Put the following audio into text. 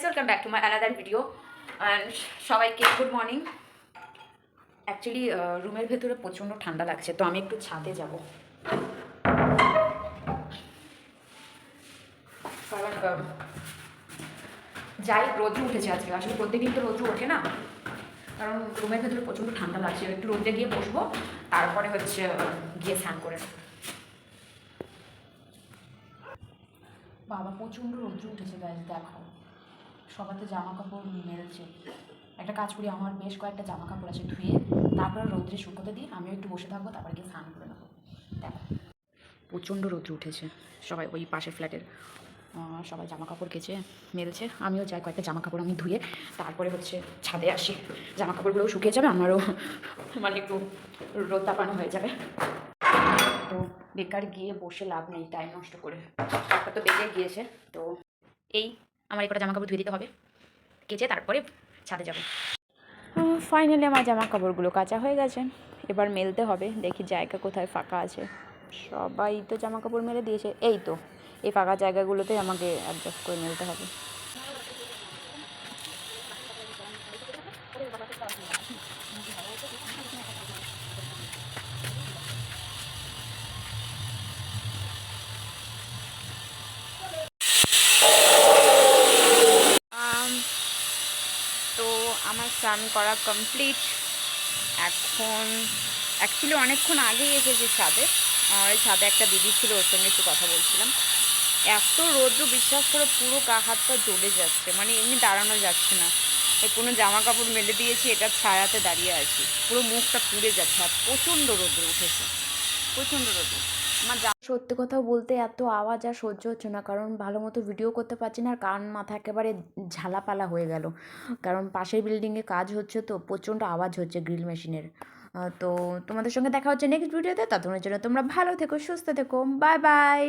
Welcome back to my another video and সবাইকে good morning. Actually রুমের ভেতরে প্রচণ্ড ঠান্ডা লাগছে, তো আমি একটু ছাদে যাব, কারণ যাই রোদ্র উঠেছে আজকে। আসলে প্রত্যেকদিন তো রোদ্র ওঠে না, কারণ রুমের ভেতরে প্রচণ্ড ঠান্ডা লাগছে। একটু রোদে গিয়ে বসবো, তারপরে হচ্ছে গিয়ে স্নান করে নেবো। বাবা প্রচণ্ড রোদ্র উঠেছে গাইজ, দেখো সবার তো জামা কাপড় মেরেছে। একটা কাজ করি, আমার বেশ কয়েকটা জামা কাপড় আছে, ধুয়ে তারপরে রৌদ্রে শুকোতে দিই, আমিও একটু বসে থাকবো, তারপরে গিয়ে স্নান করে নেবো। দেখো প্রচণ্ড রৌদ্র উঠেছে, সবাই ওই পাশের ফ্ল্যাটের সবাই জামা কাপড় কেচে মেরেছে। আমিও যাই, কয়েকটা জামা কাপড় আমি ধুয়ে তারপরে হচ্ছে ছাদে আসি। জামা কাপড়গুলোও শুকিয়ে যাবে, আমারও মানে একটু রোদ তাপানো হয়ে যাবে। তো বেকার গিয়ে বসে লাভ নেই, টাইম নষ্ট করে। একটা তো বেঁচে গিয়েছে, তো এই আমার এই কটা জামা কাপড় ধুয়ে দিতে হবে, কেচে তারপরে ছাদে যাবো। ফাইনালি আমার জামা কাপড়গুলো কাচা হয়ে গেছে, এবার মেলতে হবে। দেখি জায়গা কোথায় ফাঁকা আছে। সবাই তো জামা কাপড় মেলে দিয়েছে, এই তো এই ফাঁকা জায়গাগুলোতে আমাকে অ্যাডজাস্ট করে মেলতে হবে। তো আমার স্নান করা কমপ্লিট। এখন অ্যাকচুয়ালি অনেকক্ষণ আগেই এসেছি ছাদে। আমার ওই ছাদে একটা দিদি ছিল, ওর সঙ্গে একটু কথা বলছিলাম। এত রৌদ্র, বিশ্বাস করে পুরো গা হাত পা জ্বলে যাচ্ছে, মানে এমনি দাঁড়ানো যাচ্ছে না। এই কোনো জামা কাপড় মেলে দিয়েছি, এটার ছায়াতে দাঁড়িয়ে আছি, পুরো মুখটা পুড়ে যাচ্ছে। আর প্রচণ্ড রৌদ্র উঠেছে, প্রচণ্ড রৌদ্র। আমার সত্যি কথা বলতে এত আওয়াজ আর সহ্য হচ্ছে না, কারণ ভালো মতো ভিডিও করতে পারছি না, আর কান মাথা একেবারে ঝালাপালা হয়ে গেল। কারণ পাশের বিল্ডিংয়ে কাজ হচ্ছে, তো প্রচণ্ড আওয়াজ হচ্ছে গ্রিল মেশিনের। তো তোমাদের সঙ্গে দেখা হচ্ছে নেক্সট ভিডিওতে। ততক্ষণের জন্য তোমরা ভালো থেকো, সুস্থ থেকো, বাই বাই।